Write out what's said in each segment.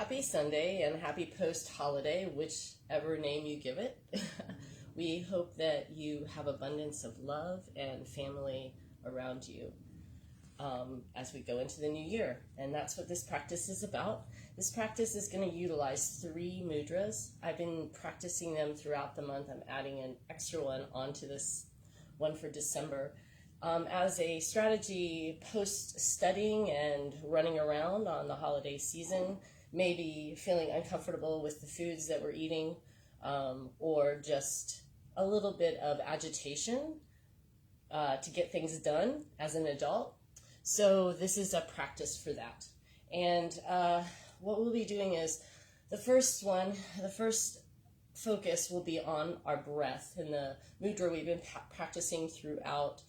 Happy Sunday and happy post-holiday, whichever name you give it. We hope that you have abundance of love and family around you as we go into the new year. And that's what this practice is about. This practice is going to utilize 3 mudras. I've been practicing them throughout the month. I'm adding an extra one onto this one for December. As a strategy post-studying and running around on the holiday season, maybe feeling uncomfortable with the foods that we're eating, or just a little bit of agitation to get things done as an adult. So this is a practice for that. And what we'll be doing is the first focus will be on our breath in the mudra we've been practicing throughout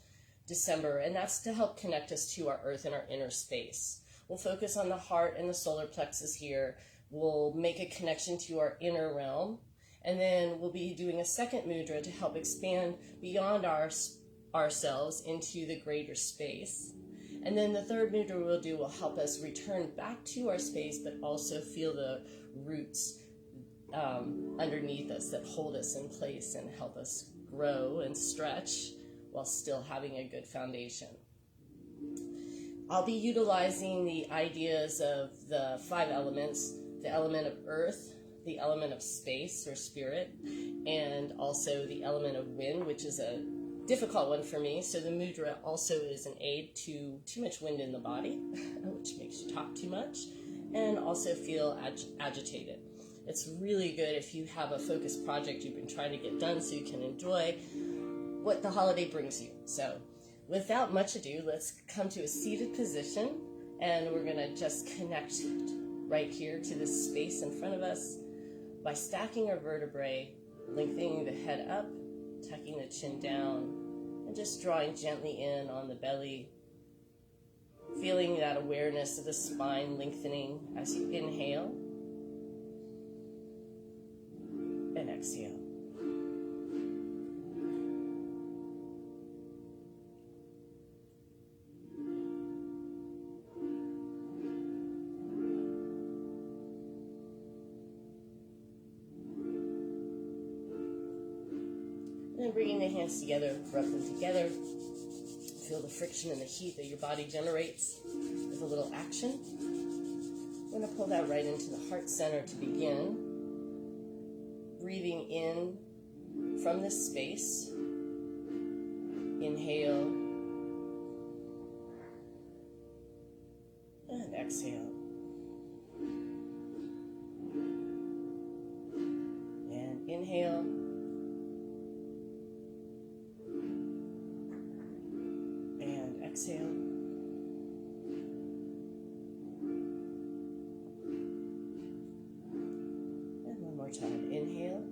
December, and that's to help connect us to our earth and our inner space. We'll focus on the heart and the solar plexus here. We'll make a connection to our inner realm, and then we'll be doing a second mudra to help expand beyond ourselves into the greater space. And then the third mudra we'll do will help us return back to our space, but also feel the roots underneath us that hold us in place and help us grow and stretch while still having a good foundation. I'll be utilizing the ideas of the 5 elements, the element of earth, the element of space or spirit, and also the element of wind, which is a difficult one for me. So the mudra also is an aid to too much wind in the body, which makes you talk too much, and also feel agitated. It's really good if you have a focused project you've been trying to get done so you can enjoy what the holiday brings you. So without much ado, let's come to a seated position, and we're going to just connect right here to this space in front of us by stacking our vertebrae, lengthening the head up, tucking the chin down, and just drawing gently in on the belly, feeling that awareness of the spine lengthening as you inhale and exhale. And then bringing the hands together, rub them together. Feel the friction and the heat that your body generates with a little action. We're going to pull that right into the heart center to begin. Breathing in from this space. Inhale. And exhale. And inhale. Exhale. And one more time. Inhale.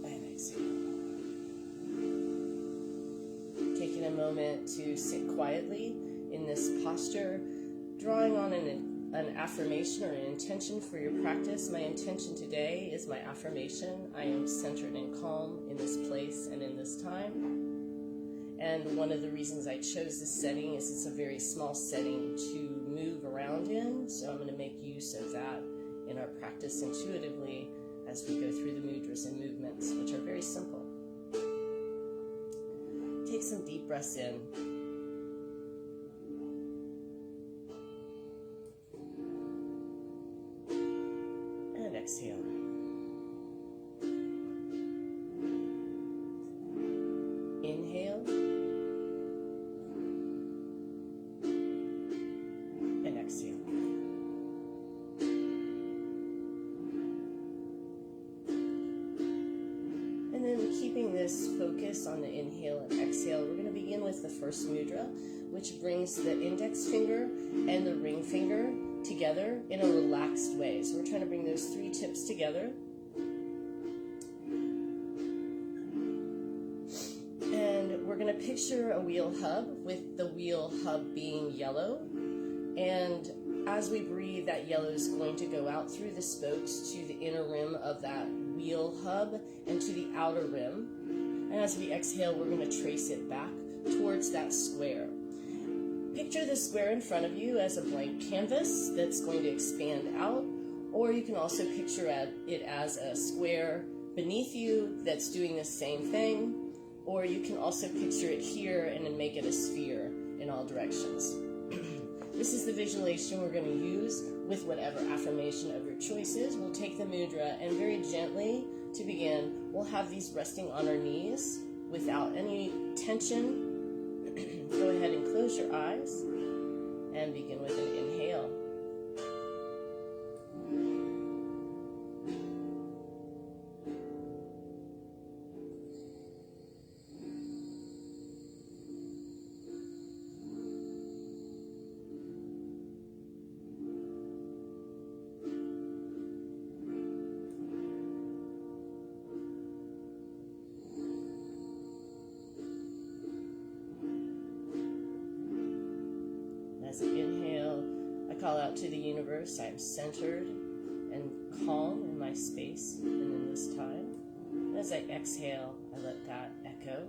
And exhale. Taking a moment to sit quietly in this posture, drawing on an affirmation or an intention for your practice. My intention today is my affirmation. I am centered and calm in this place and in this time. And one of the reasons I chose this setting is it's a very small setting to move around in. So I'm going to make use of that in our practice intuitively as we go through the mudras and movements, which are very simple. Take some deep breaths in. Exhale. Inhale. And exhale. And then keeping this focus on the inhale and exhale, we're going to begin with the first mudra, which brings the index finger and the ring finger together in a relaxed way. So we're trying to bring those 3 tips together. And we're going to picture a wheel hub with the wheel hub being yellow. And as we breathe, that yellow is going to go out through the spokes to the inner rim of that wheel hub and to the outer rim. And as we exhale, we're going to trace it back towards that square. Picture the square in front of you as a blank canvas that's going to expand out, or you can also picture it as a square beneath you that's doing the same thing, or you can also picture it here and then make it a sphere in all directions. This is the visualization we're going to use with whatever affirmation of your choice is. We'll take the mudra and very gently, to begin, we'll have these resting on our knees without any tension. Go ahead and close your eyes and begin with an inhale. As I inhale, I call out to the universe, I'm centered and calm in my space and in this time. As I exhale, I let that echo.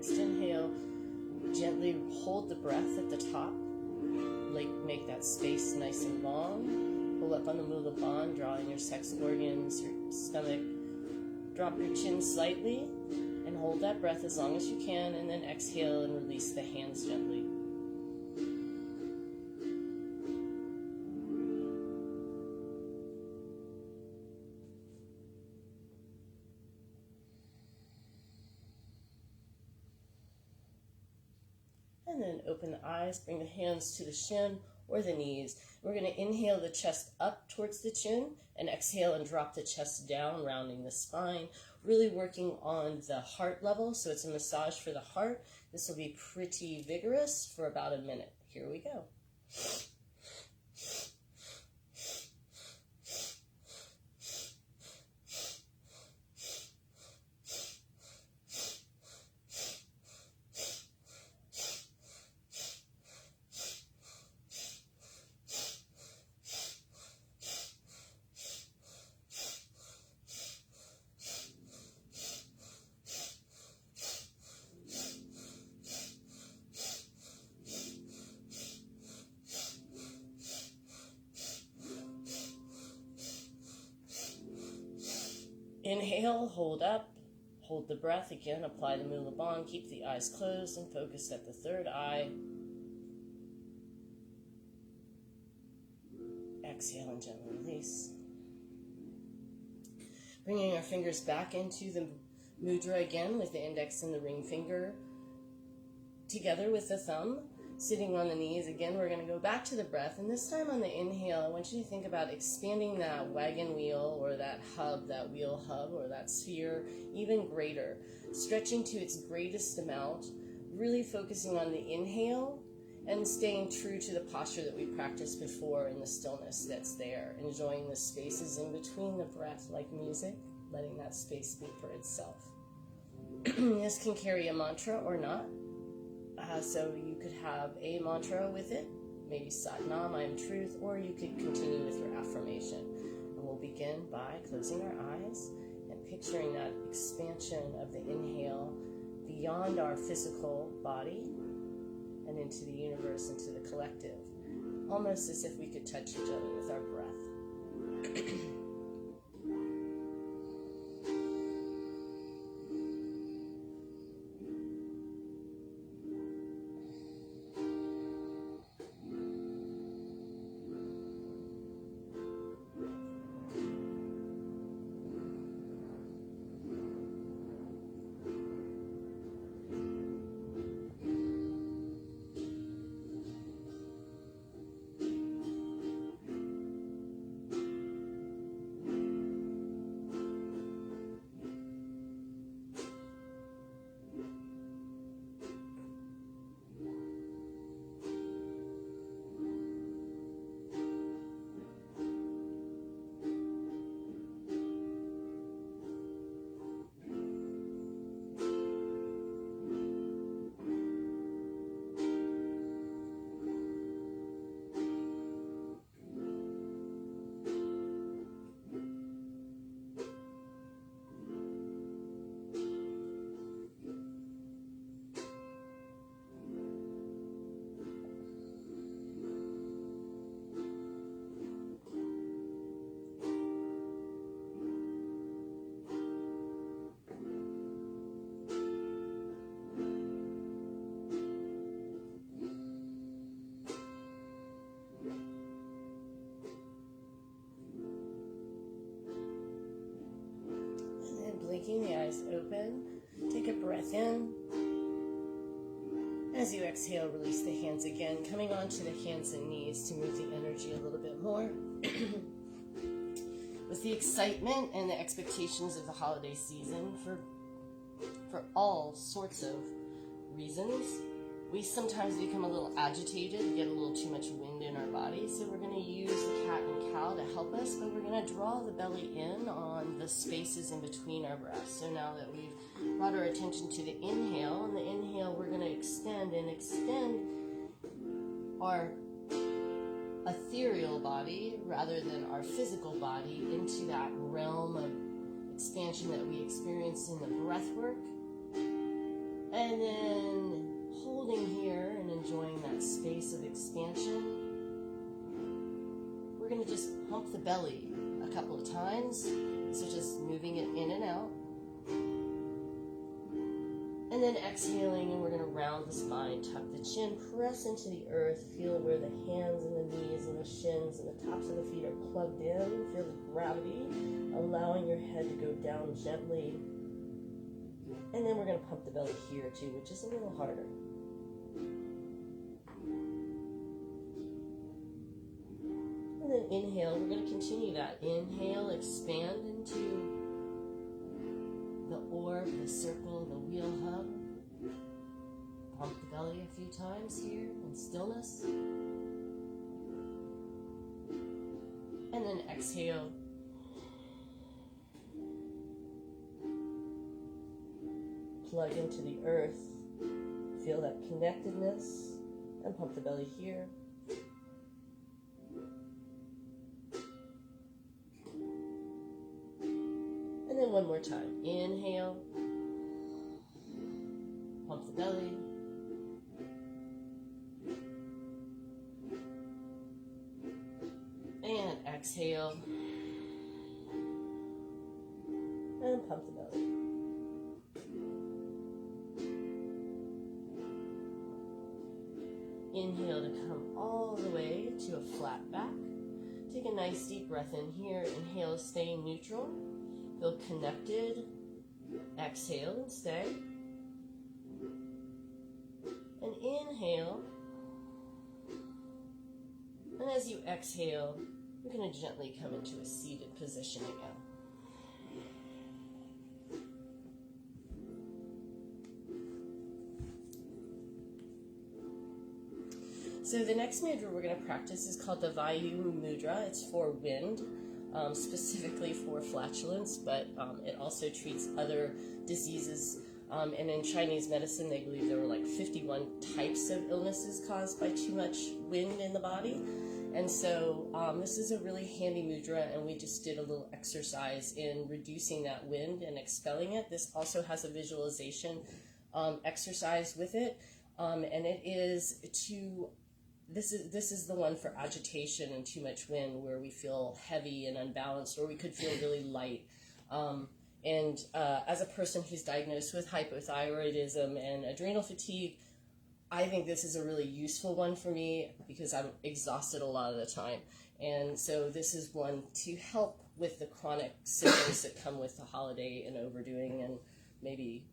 Inhale, gently hold the breath at the top, make that space nice and long. Pull up on the Mula Bandha, draw in your sex organs, your stomach. Drop your chin slightly and hold that breath as long as you can, and then exhale and release the hands gently. And then open the eyes, bring the hands to the shin or the knees. We're going to inhale the chest up towards the chin and exhale and drop the chest down, rounding the spine, really working on the heart level. So it's a massage for the heart. This will be pretty vigorous for about a minute. Here we go. Inhale, hold up, hold the breath again, apply the Mula Bandha, keep the eyes closed and focus at the third eye. Exhale and gently release. Bringing our fingers back into the mudra again with the index and the ring finger together with the thumb. Sitting on the knees, again, we're going to go back to the breath. And this time on the inhale, I want you to think about expanding that wagon wheel or that hub, that wheel hub or that sphere, even greater. Stretching to its greatest amount, really focusing on the inhale and staying true to the posture that we practiced before in the stillness that's there. Enjoying the spaces in between the breath like music, letting that space speak for itself. This can carry a mantra or not. So you could have a mantra with it, maybe Sat Nam, I am truth, or you could continue with your affirmation. And we'll begin by closing our eyes and picturing that expansion of the inhale beyond our physical body and into the universe, into the collective, almost as if we could touch each other with our breath. As you exhale, release the hands again, coming onto the hands and knees to move the energy a little bit more. With the excitement and the expectations of the holiday season, for all sorts of reasons, we sometimes become a little agitated, get a little too much wind in our body. So we're going to use the cat and cow to help us, but we're going to draw the belly in on the spaces in between our breaths. So now that we've brought our attention to the inhale, on the inhale we're going to extend our ethereal body rather than our physical body into that realm of expansion that we experience in the breath work. And then holding here and enjoying that space of expansion, we're going to just pump the belly a couple of times. So just moving it in and out. And then exhaling, and we're going to round the spine, tuck the chin, press into the earth, feel where the hands and the knees and the shins and the tops of the feet are plugged in. Feel the gravity, allowing your head to go down gently. And then we're going to pump the belly here too, which is a little harder. And then inhale, we're going to continue that. Inhale, expand into the orb, the circle, the wheel hub. Pump the belly a few times here in stillness. And then exhale. Plug into the earth. Feel that connectedness. And pump the belly here. And then one more time. Inhale. Pump the belly. And exhale. And pump the belly. Inhale to come all the way to a flat back. Take a nice deep breath in here. Inhale, staying neutral. Feel connected. Exhale and stay. And inhale. And as you exhale, you're going to gently come into a seated position again. So the next mudra we're going to practice is called the Rudra Mudra. It's for wind, specifically for flatulence, but it also treats other diseases. And in Chinese medicine, they believe there were like 51 types of illnesses caused by too much wind in the body. And so this is a really handy mudra, and we just did a little exercise in reducing that wind and expelling it. This also has a visualization exercise with it, and it is to... This is the one for agitation and too much wind, where we feel heavy and unbalanced, or we could feel really light. As a person who's diagnosed with hypothyroidism and adrenal fatigue, I think this is a really useful one for me because I'm exhausted a lot of the time. And so this is one to help with the chronic symptoms that come with the holiday and overdoing, and maybe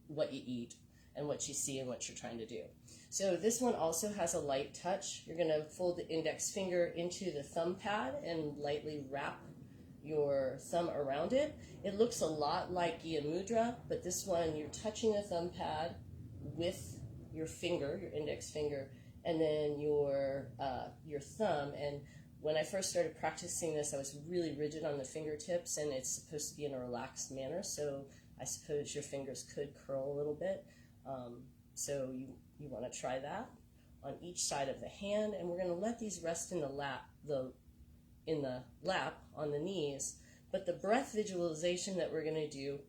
what you eat and what you see and what you're trying to do. So this one also has a light touch. You're going to fold the index finger into the thumb pad and lightly wrap your thumb around it. It looks a lot like Gya Mudra, but this one you're touching the thumb pad with your finger, your index finger, and then your thumb. And when I first started practicing this, I was really rigid on the fingertips, and it's supposed to be in a relaxed manner, so I suppose your fingers could curl a little bit. So you want to try that on each side of the hand, and we're going to let these rest in the lap, on the knees. But the breath visualization that we're going to do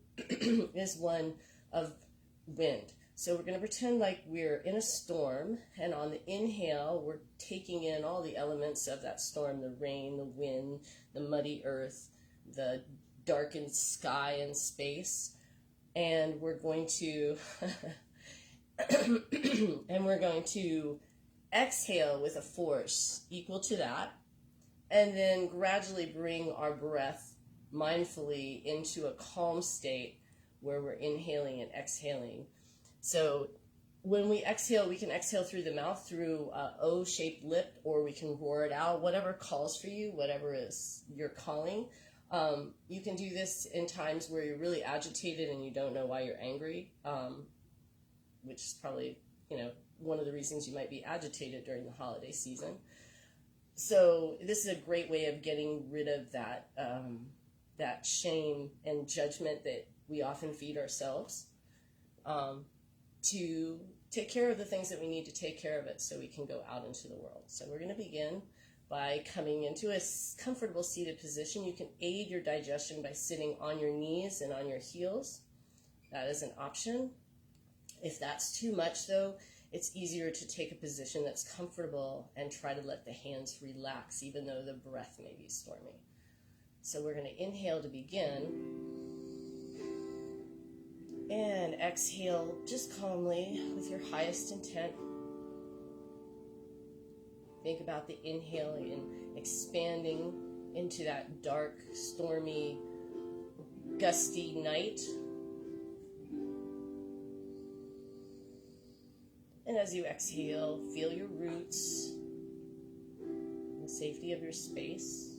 is one of wind. So we're going to pretend like we're in a storm, and on the inhale, we're taking in all the elements of that storm: the rain, the wind, the muddy earth, the darkened sky and space. And we're going to exhale with a force equal to that, and then gradually bring our breath mindfully into a calm state where we're inhaling and exhaling. So when we exhale, we can exhale through the mouth, through O-shaped lip, or we can roar it out, whatever calls for you, whatever is your calling. You can do this in times where you're really agitated and you don't know why you're angry, which is probably, one of the reasons you might be agitated during the holiday season. So this is a great way of getting rid of that, that shame and judgment that we often feed ourselves, to take care of the things that we need to take care of it so we can go out into the world. So we're going to begin by coming into a comfortable seated position. You can aid your digestion by sitting on your knees and on your heels. That is an option. If that's too much, though, it's easier to take a position that's comfortable and try to let the hands relax, even though the breath may be stormy. So we're going to inhale to begin. And exhale just calmly with your highest intent. Think about the inhale and expanding into that dark, stormy, gusty night. And as you exhale, feel your roots, the safety of your space,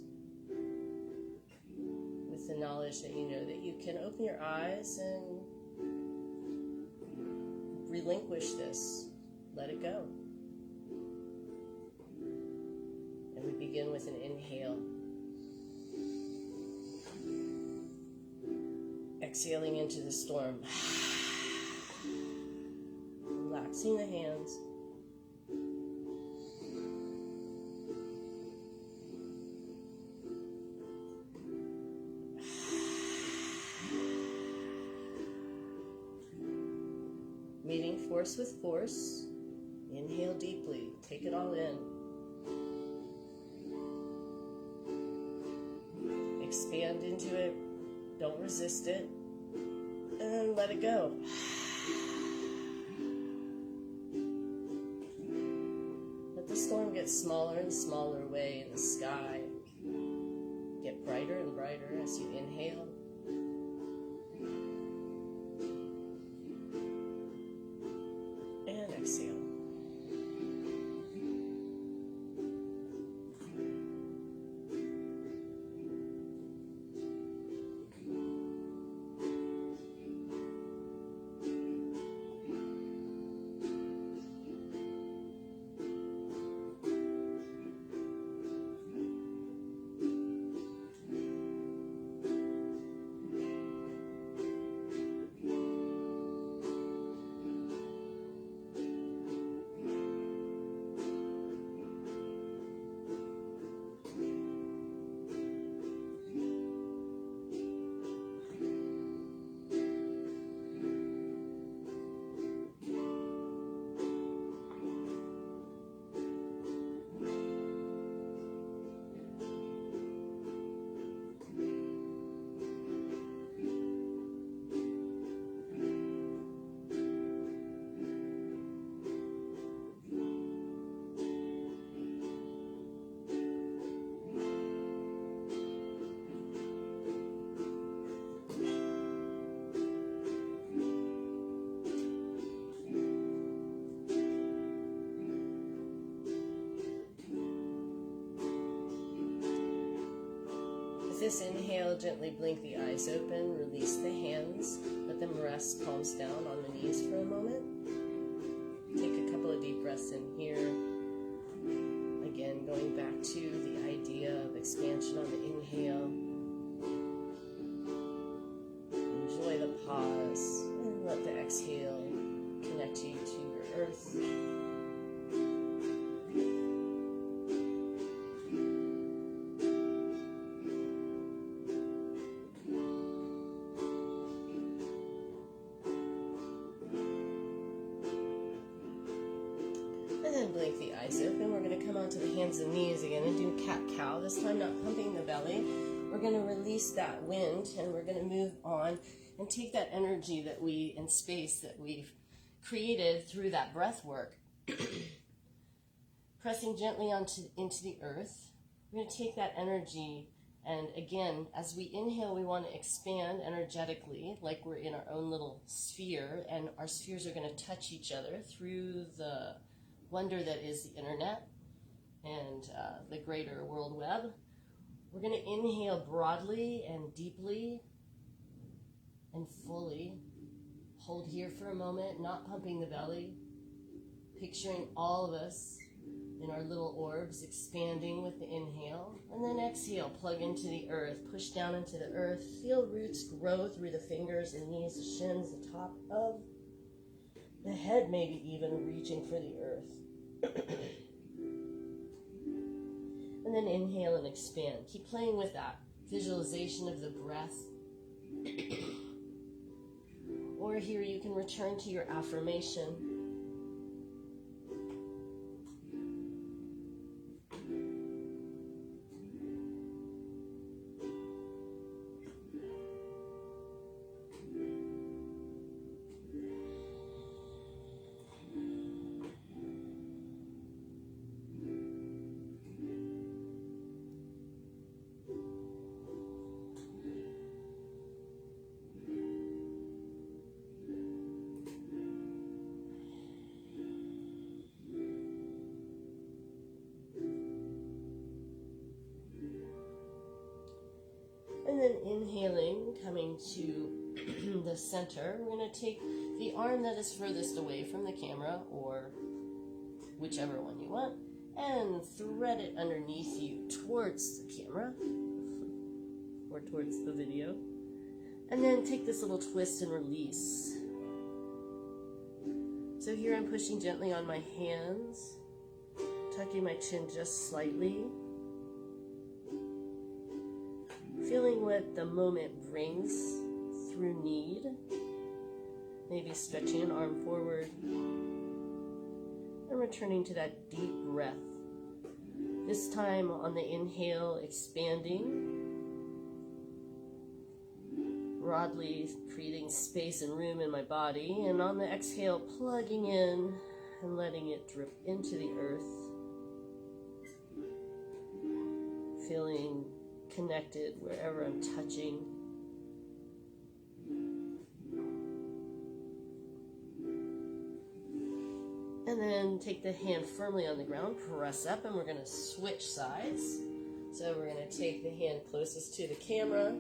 with the knowledge that you know that you can open your eyes and relinquish this. Let it go. And we begin with an inhale. Exhaling into the storm. Relaxing the hands. Meeting force with force. Inhale deeply. Take it all in. Expand into it. Don't resist it. And let it go. Let the storm get smaller and smaller away in the sky. Get brighter and brighter as you inhale. And exhale. This inhale, gently blink the eyes open, release the hands, let them rest palms down on the knees for a moment. Take a couple of deep breaths in here. Again, going back to the idea of expansion on the inhale. Enjoy the pause and let the exhale connect you to your earth. Blink the eyes open. We're going to come onto the hands and knees again and do cat-cow. This time not pumping the belly. We're going to release that wind and we're going to move on and take that energy that and space that we've created through that breath work. Pressing gently into the earth. We're going to take that energy And again, as we inhale, we want to expand energetically, like we're in our own little sphere, and our spheres are going to touch each other through the wonder that is the internet and the greater world web. We're going to inhale broadly and deeply and fully. Hold here for a moment, not pumping the belly, picturing all of us in our little orbs, expanding with the inhale. And then exhale, plug into the earth, push down into the earth. Feel roots grow through the fingers and knees, the shins, the top of the head, maybe even reaching for the earth. And then inhale and expand. Keep playing with that visualization of the breath. Or here you can return to your affirmation. And then inhaling, coming to the center, we're going to take the arm that is furthest away from the camera, or whichever one you want, and thread it underneath you towards the camera, or towards the video. And then take this little twist and release. So here I'm pushing gently on my hands, tucking my chin just slightly. Feeling what the moment brings through need. Maybe stretching an arm forward. And returning to that deep breath. This time on the inhale, expanding. Broadly creating space and room in my body. And on the exhale, plugging in and letting it drip into the earth. Feeling connected wherever I'm touching. And then take the hand firmly on the ground, press up, and we're going to switch sides. So we're going to take the hand closest to the camera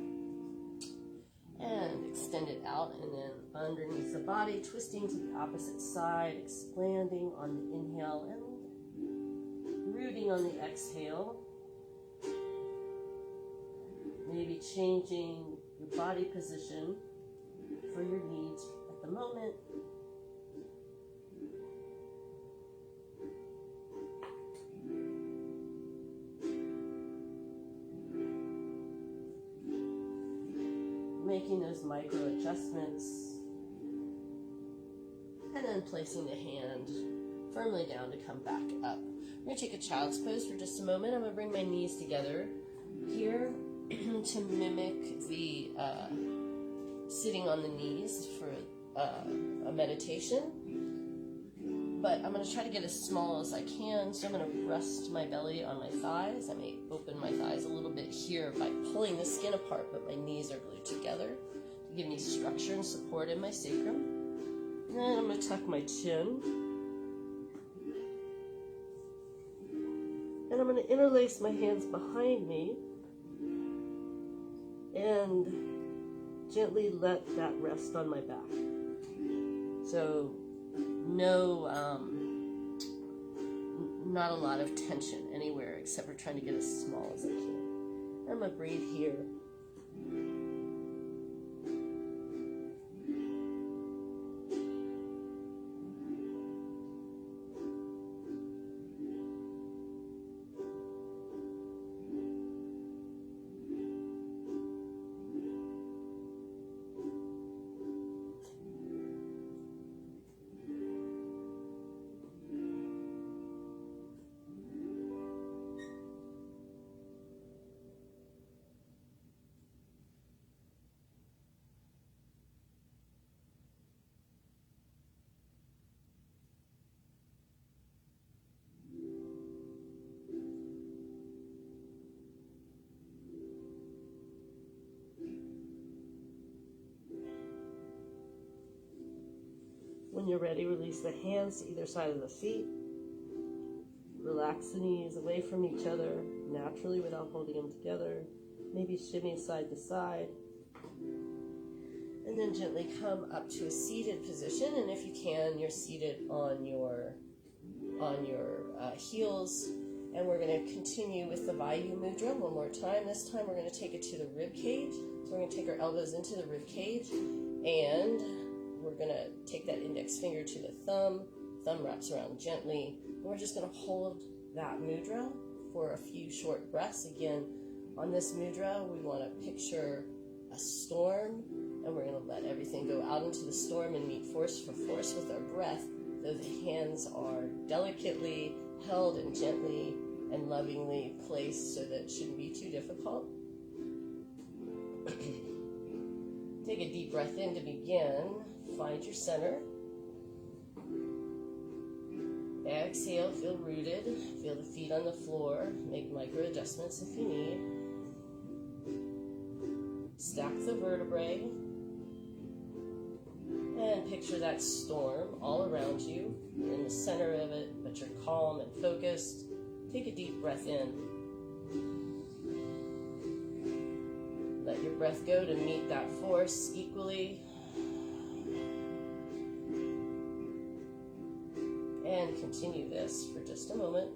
and extend it out, and then underneath the body, twisting to the opposite side, expanding on the inhale and rooting on the exhale. Maybe changing your body position for your needs at the moment. Making those micro adjustments. And then placing the hand firmly down to come back up. We're going to take a child's pose for just a moment. I'm going to bring my knees together here to mimic the sitting on the knees for a meditation. But I'm going to try to get as small as I can, so I'm going to rest my belly on my thighs. I may open my thighs a little bit here by pulling the skin apart, but my knees are glued together to give me structure and support in my sacrum. And then I'm going to tuck my chin. And I'm going to interlace my hands behind me and gently let that rest on my back. So not a lot of tension anywhere except for trying to get as small as I can. I'm going to breathe here. When you're ready, release the hands to either side of the feet. Relax the knees away from each other naturally without holding them together. Maybe shimmy side to side. And then gently come up to a seated position. And if you can, you're seated on your heels. And we're going to continue with the Vayu Mudra one more time. This time we're going to take it to the rib cage. So we're going to take our elbows into the rib cage. And we're going to take that index finger to the thumb. Thumb wraps around gently. And we're just going to hold that mudra for a few short breaths. Again, on this mudra, we want to picture a storm. And we're going to let everything go out into the storm and meet force for force with our breath. Though the hands are delicately held and gently and lovingly placed so that it shouldn't be too difficult. Take a deep breath in to begin. Find your center. Exhale, feel rooted. Feel the feet on the floor. Make micro adjustments if you need. Stack the vertebrae. And picture that storm all around you. You're in the center of it, but you're calm and focused. Take a deep breath in. Let your breath go to meet that force equally. And continue this for just a moment.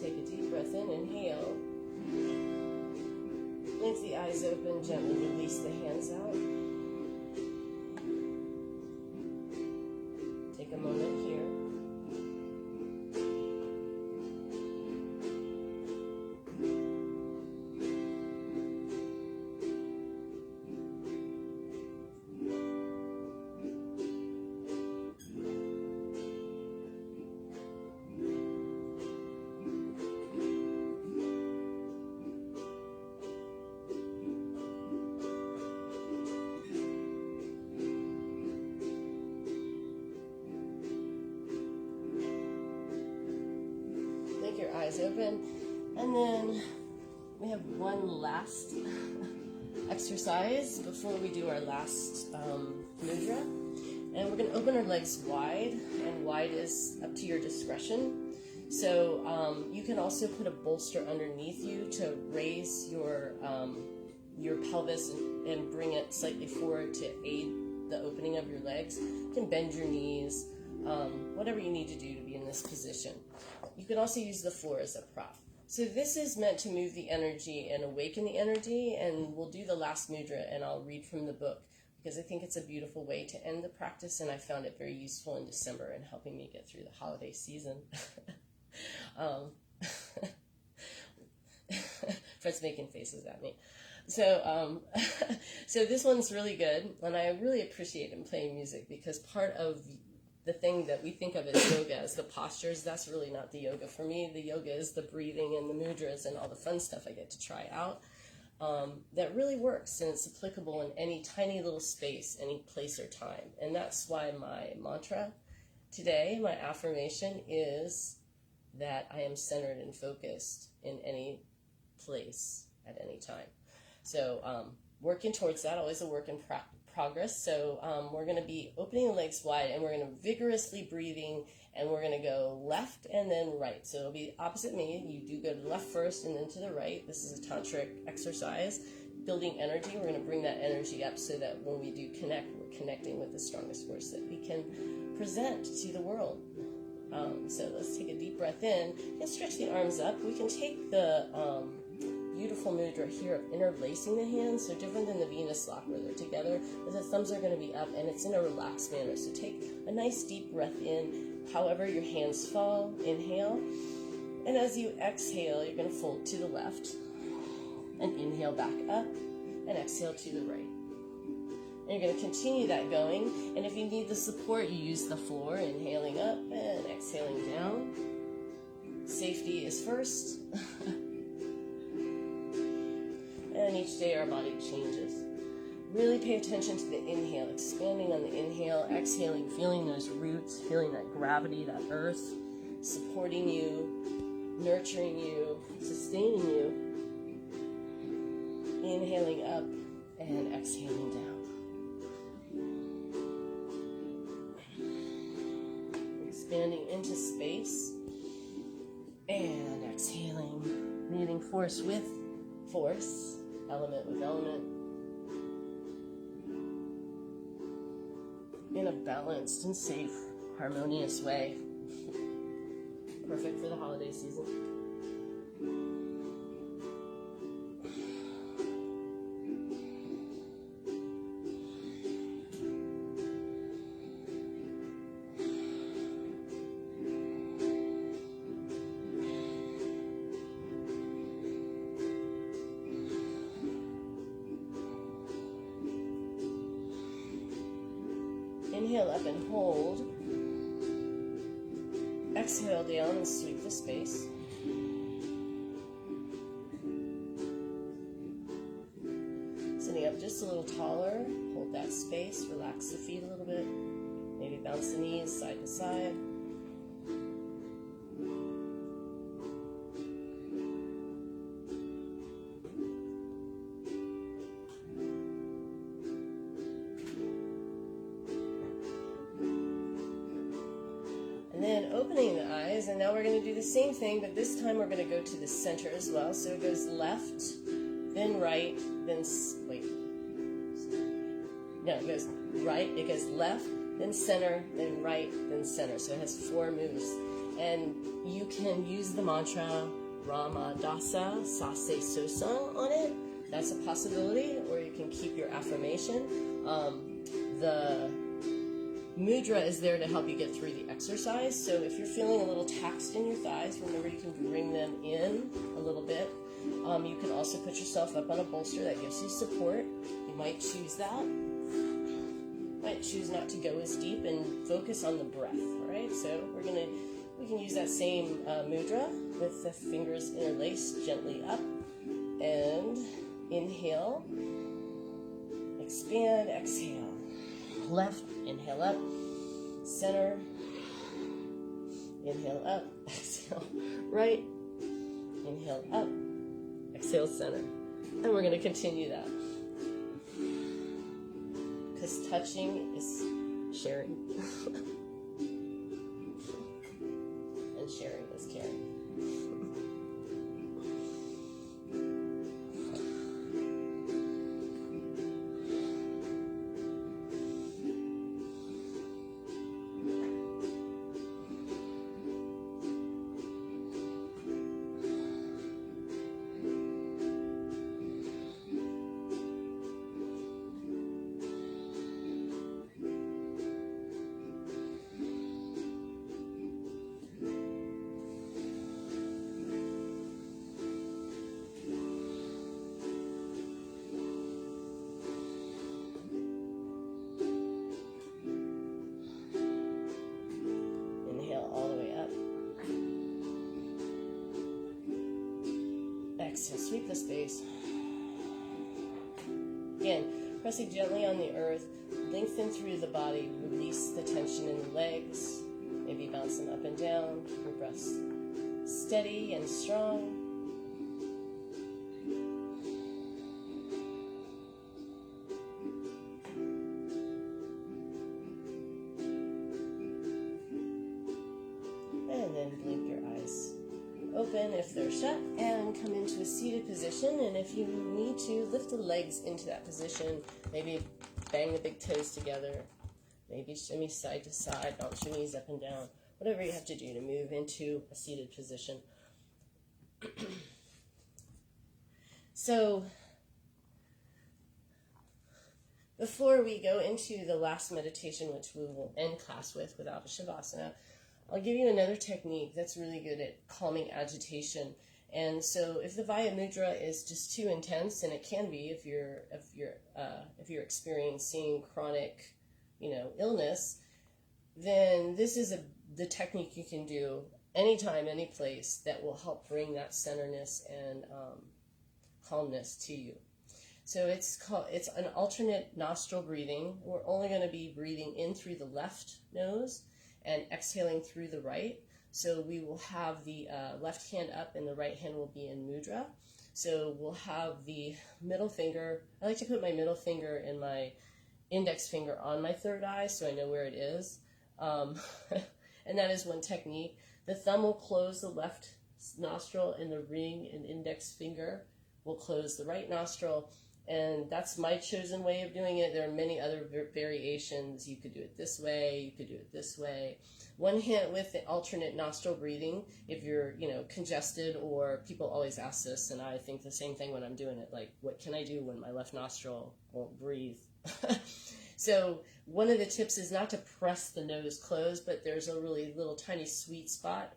Take a deep breath in, inhale. Blink the eyes open, gently release the hands out. Take a moment here. Eyes open, and then we have one last exercise before we do our last mudra, and we're going to open our legs wide, and wide is up to your discretion. So you can also put a bolster underneath you to raise your pelvis and bring it slightly forward to aid the opening of your legs. You can bend your knees, whatever you need to do to be in this position. You can also use the floor as a prop. So this is meant to move the energy and awaken the energy, and we'll do the last mudra and I'll read from the book because I think it's a beautiful way to end the practice, and I found it very useful in December in helping me get through the holiday season. Fred's making faces at me. So so this one's really good, and I really appreciate him playing music because part of the thing that we think of as yoga as the postures, that's really not the yoga for me. The yoga is the breathing and the mudras and all the fun stuff I get to try out. That really works, and it's applicable in any tiny little space, any place or time. And that's why my mantra today, my affirmation is that I am centered and focused in any place at any time. So working towards that, always a work in progress. So we're going to be opening the legs wide, and we're going to vigorously breathing, and we're going to go left and then right. So it'll be opposite me. You do go to the left first and then to the right. This is a tantric exercise. building energy, we're going to bring that energy up so that when we do connect, we're connecting with the strongest force that we can present to the world. So let's take a deep breath in and stretch the arms up. We can take the beautiful mudra here of interlacing the hands, so different than the Venus lock where they're together, but the thumbs are going to be up and it's in a relaxed manner. So take a nice deep breath in, however your hands fall. Inhale, and as you exhale, you're going to fold to the left and inhale back up and exhale to the right. And you're going to continue that going, and if you need the support, you use the floor, inhaling up and exhaling down. Safety is first. And each day our body changes. Really pay attention to the inhale, expanding on the inhale, exhaling, feeling those roots, feeling that gravity, that earth, supporting you, nurturing you, sustaining you. Inhaling up and exhaling down. Expanding into space and exhaling, meeting force with force, element with element, in a balanced and safe, harmonious way. Perfect for the holiday season. Inhale up and hold. Exhale down and sweep the space. Sitting up just a little taller. Hold that space. Relax the feet a little bit. Maybe bounce the knees side to side. Then opening the eyes, and now we're going to do the same thing, but this time we're going to go to the center as well. So it goes left, then right, then it goes right, it goes left, then center, then right, then center. So it has 4 moves. And you can use the mantra Rama Dasa Sase Sosa on it. That's a possibility, or you can keep your affirmation. The Mudra is there to help you get through the exercise. So if you're feeling a little taxed in your thighs, remember you can bring them in a little bit. You can also put yourself up on a bolster that gives you support. You might choose that. Might choose not to go as deep and focus on the breath. All right. So we can use that same mudra with the fingers interlaced gently up, and inhale, expand, exhale. Left, inhale up, center, inhale up, exhale, right, inhale up, exhale, center. And we're going to continue that. Because touching is sharing. And sharing is caring. Exhale, sweep the space. Again, pressing gently on the earth, lengthen through the body, release the tension in the legs, maybe bounce them up and down, your breath steady and strong. And then blink your eyes open. open if they're shut, and come into a seated position. And if you need to, lift the legs into that position. Maybe bang the big toes together. Maybe shimmy side to side, bounce your knees up and down. Whatever you have to do to move into a seated position. So, before we go into the last meditation, which we will end class with without a shavasana, I'll give you another technique that's really good at calming agitation. And so, if the Vaya Mudra is just too intense, and it can be if you're experiencing chronic, illness, then this is the technique you can do anytime, any place that will help bring that centerness and calmness to you. So it's an alternate nostril breathing. We're only going to be breathing in through the left nose and exhaling through the right. So we will have the left hand up and the right hand will be in mudra. So we'll have the middle finger. I like to put my middle finger and my index finger on my third eye so I know where it is. And that is one technique. The thumb will close the left nostril and the ring and index finger will close the right nostril. And that's my chosen way of doing it. There are many other variations. You could do it this way. You could do it this way. One hint with the alternate nostril breathing, if you're, congested, or people always ask this, and I think the same thing when I'm doing it, like, what can I do when my left nostril won't breathe? So one of the tips is not to press the nose closed, but there's a really little tiny sweet spot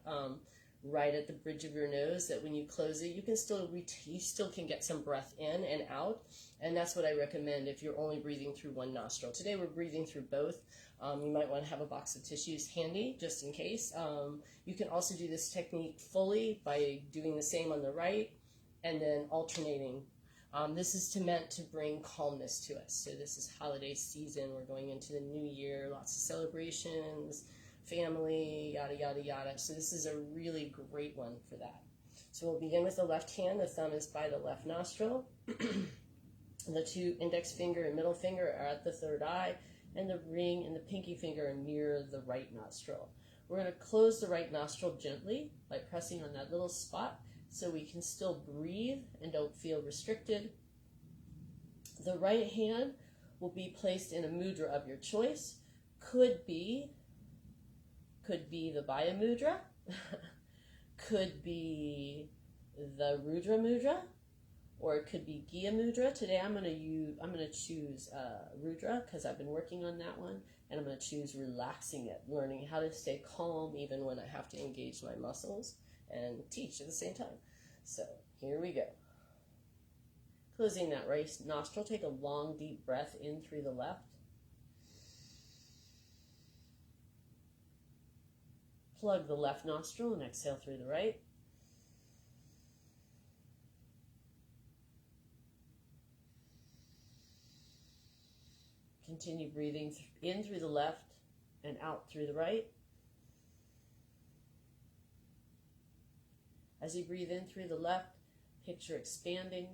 right at the bridge of your nose that when you close it, you still can get some breath in and out. And that's what I recommend if you're only breathing through one nostril. Today we're breathing through both. You might want to have a box of tissues handy just in case. You can also do this technique fully by doing the same on the right and then alternating. This is meant to bring calmness to us. So this is holiday season. We're going into the new year, lots of celebrations, family, yada, yada, yada. So this is a really great one for that. So we'll begin with the left hand. The thumb is by the left nostril. The two index finger and middle finger are at the third eye, and the ring and the pinky finger are near the right nostril. We're going to close the right nostril gently by pressing on that little spot so we can still breathe and don't feel restricted. The right hand will be placed in a mudra of your choice. Could be the Vaya Mudra, could be the Rudra Mudra, or it could be Gya Mudra. Today I'm going to choose Rudra because I've been working on that one, and I'm going to choose relaxing it, learning how to stay calm even when I have to engage my muscles and teach at the same time. So here we go. Closing that right nostril, take a long deep breath in through the left. Plug the left nostril and exhale through the right. Continue breathing in through the left and out through the right. As you breathe in through the left, picture expanding.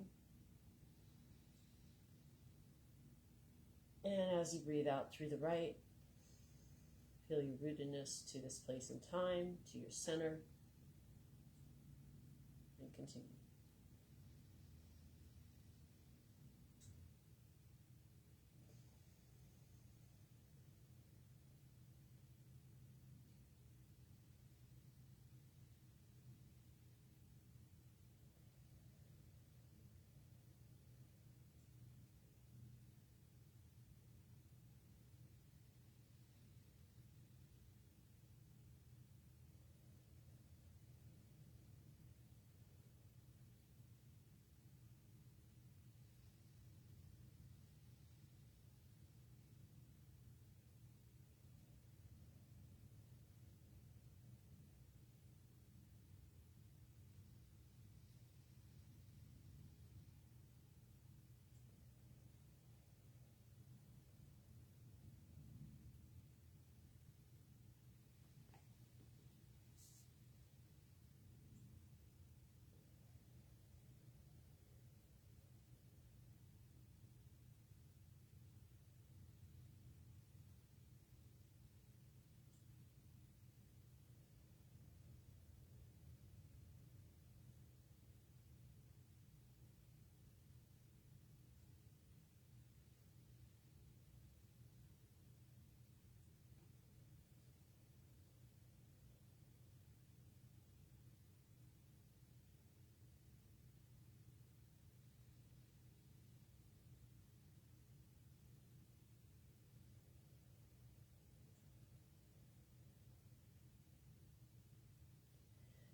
And as you breathe out through the right, feel your rootedness to this place in time, to your center, and continue.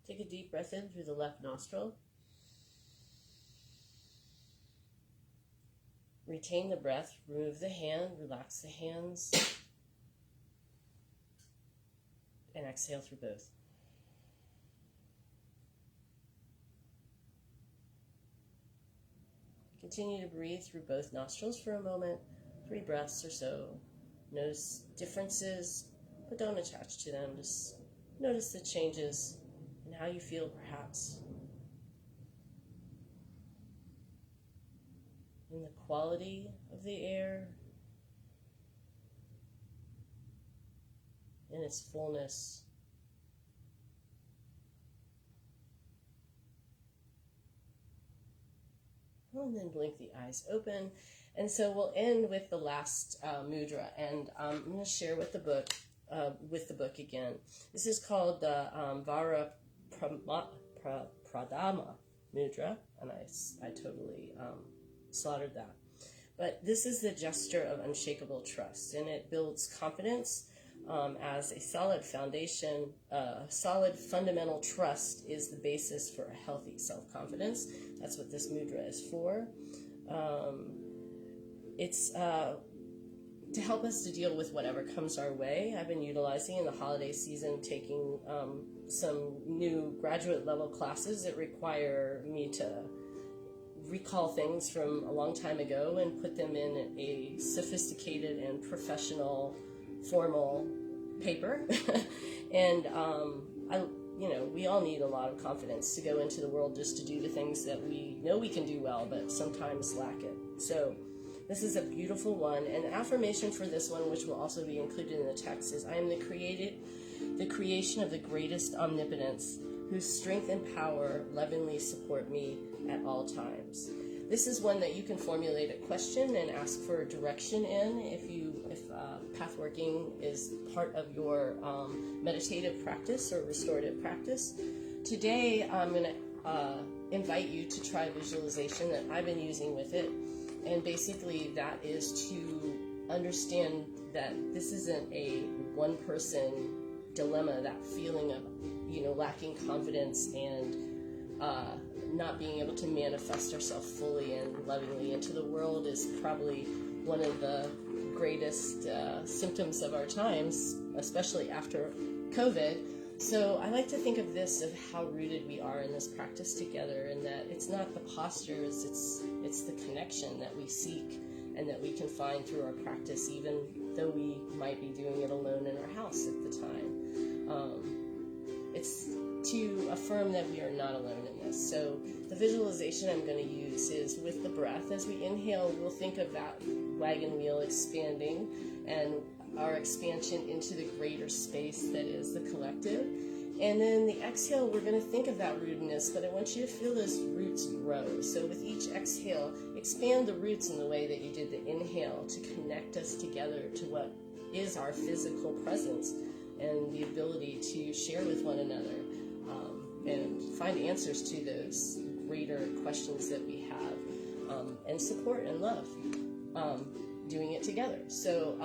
Take a deep breath in through the left nostril. Retain the breath, remove the hand, relax the hands, and exhale through both. Continue to breathe through both nostrils for a moment, 3 breaths or so. Notice differences, but don't attach to them. Just notice the changes and how you feel, perhaps. In the quality of the air, in its fullness. And then blink the eyes open. And so we'll end with the last mudra, and I'm going to share with the book again. This is called the Pranayama mudra, and I totally slaughtered that. But this is the gesture of unshakable trust, and it builds confidence as a solid foundation. Solid fundamental trust is the basis for a healthy self-confidence. That's what this mudra is for. It's to help us to deal with whatever comes our way. I've been utilizing in the holiday season, taking some new graduate level classes that require me to recall things from a long time ago and put them in a sophisticated and professional, formal paper. And we all need a lot of confidence to go into the world just to do the things that we know we can do well, but sometimes lack it. So this is a beautiful one, and the affirmation for this one, which will also be included in the text, is, I am the creation of the greatest omnipotence, whose strength and power lovingly support me at all times. This is one that you can formulate a question and ask for direction in if pathworking is part of your meditative practice or restorative practice. Today, I'm going to invite you to try visualization that I've been using with it. And basically that is to understand that this isn't a one-person dilemma, that feeling of, lacking confidence and not being able to manifest ourselves fully and lovingly into the world is probably one of the greatest symptoms of our times, especially after COVID. So I like to think of this, of how rooted we are in this practice together, and that it's not the postures, it's the connection that we seek and that we can find through our practice, even though we might be doing it alone in our house at the time. It's to affirm that we are not alone in this. So the visualization I'm going to use is with the breath. As we inhale, we'll think of that wagon wheel expanding and our expansion into the greater space that is the collective. And then the exhale, we're going to think of that rootedness, but I want you to feel those roots grow. So with each exhale, expand the roots in the way that you did the inhale to connect us together to what is our physical presence and the ability to share with one another and find answers to those greater questions that we have, and support and love. Doing it together. So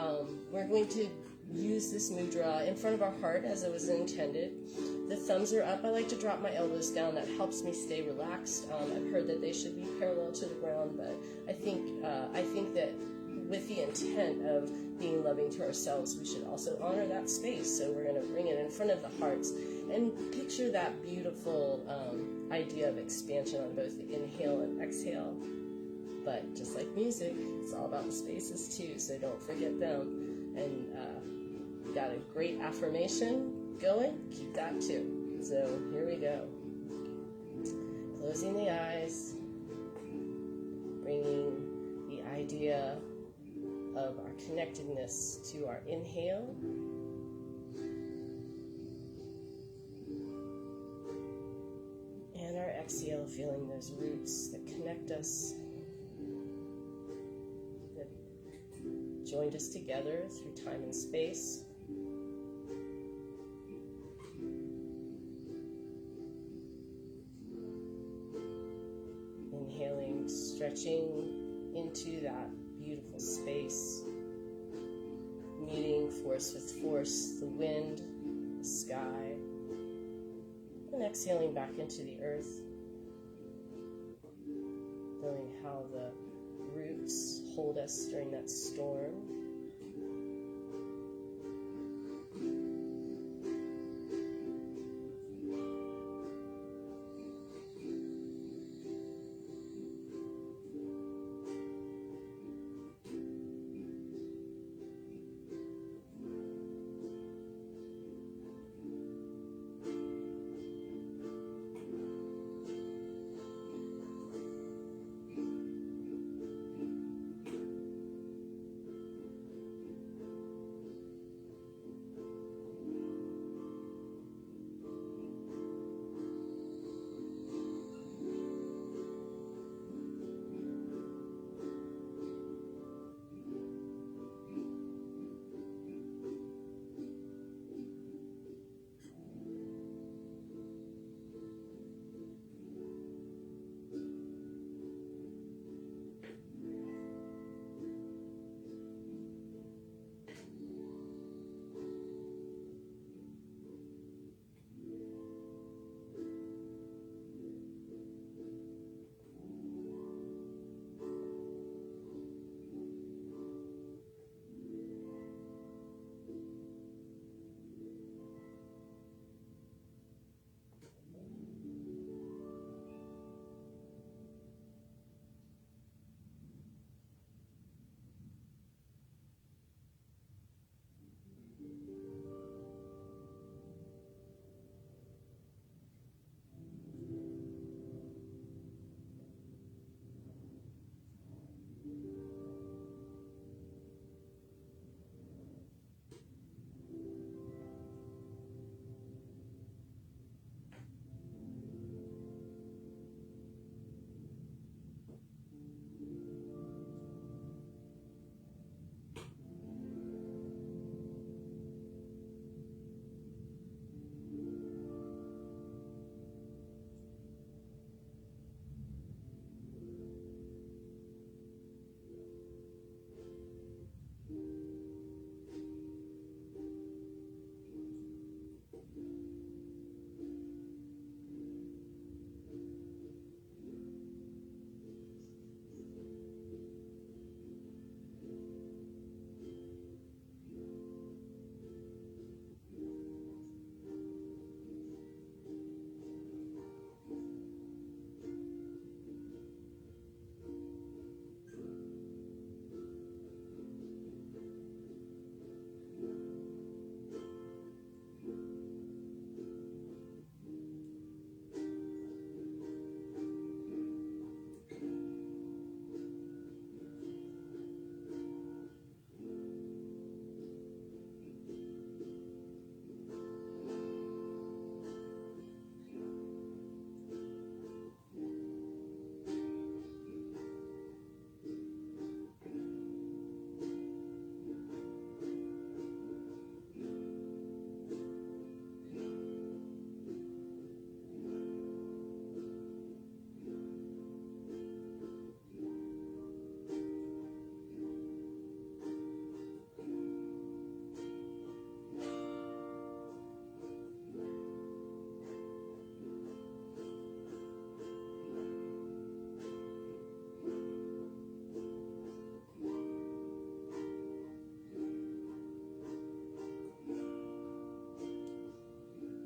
we're going to use this mudra in front of our heart as it was intended. The thumbs are up. I like to drop my elbows down. That helps me stay relaxed. I've heard that they should be parallel to the ground, but I think that with the intent of being loving to ourselves, we should also honor that space. So we're going to bring it in front of the hearts and picture that beautiful idea of expansion on both the inhale and exhale. But just like music, it's all about the spaces too, so don't forget them. And got a great affirmation going, keep that too. So here we go. Closing the eyes, bringing the idea of our connectedness to our inhale. And our exhale, feeling those roots that connect us, joined us together through time and space. Inhaling, stretching into that beautiful space, meeting force with force, the wind, the sky, And exhaling back into the earth. Feeling how the roots hold us during that storm.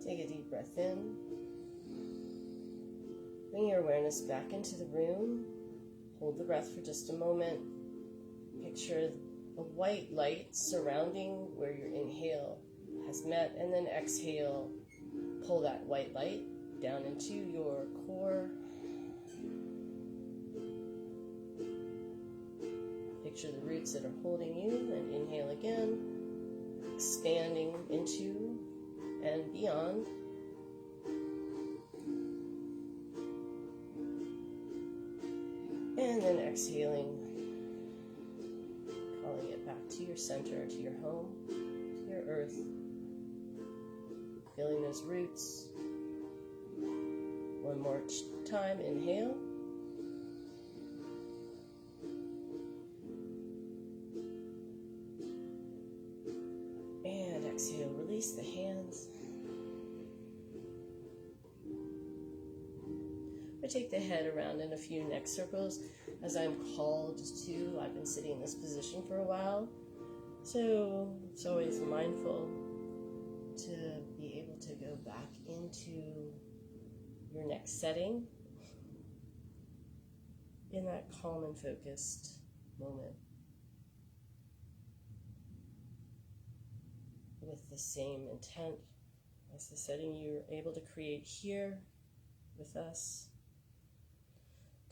Take a deep breath in. Bring your awareness back into the room. Hold the breath for just a moment. Picture a white light surrounding where your inhale has met, and then exhale. Pull that white light down into your core. Picture the roots that are holding you, and inhale again, expanding into and beyond. And then exhaling, calling it back to your center, to your home, to your earth. Feeling those roots. One more time, inhale. And exhale, release the hands. Rotate the head around in a few neck circles as I'm called to. I've been sitting in this position for a while, so it's always mindful to be able to go back into your next setting in that calm and focused moment with the same intent as the setting you're able to create here with us.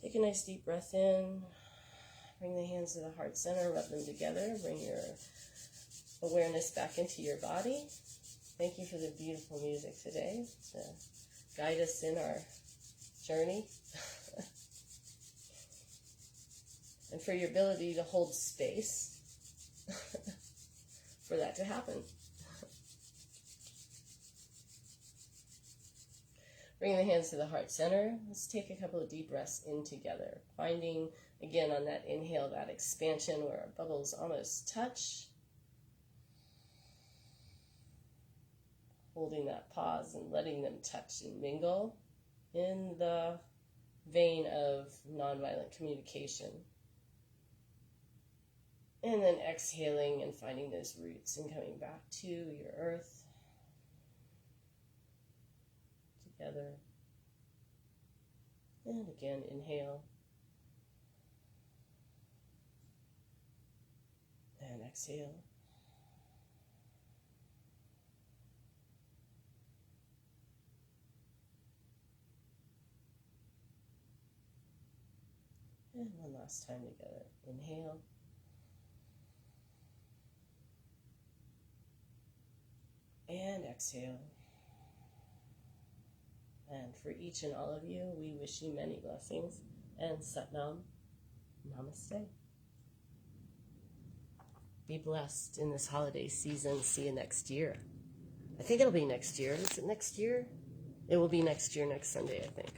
Take a nice deep breath in. Bring the hands to the heart center, rub them together. Bring your awareness back into your body. Thank you for the beautiful music today to guide us in our journey. And for your ability to hold space for that to happen. Bring the hands to the heart center. Let's take a couple of deep breaths in together. Finding, again, on that inhale, that expansion where our bubbles almost touch. Holding that pause and letting them touch and mingle in the vein of nonviolent communication. And then exhaling and finding those roots and coming back to your earth. Together. And again, inhale. And exhale. And one last time together. Inhale. And exhale. And for each and all of you, we wish you many blessings and Satnam. Namaste. Be blessed in this holiday season. See you next year. I think it'll be next year. Is it next year? It will be next year, next Sunday, I think.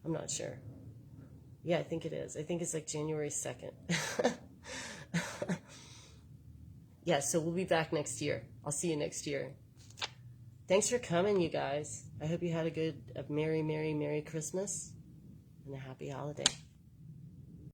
I'm not sure. Yeah, I think it is. I think it's like January 2nd. Yeah, so we'll be back next year. I'll see you next year. Thanks for coming, you guys. I hope you had a Merry, Merry, Merry Christmas and a happy holiday.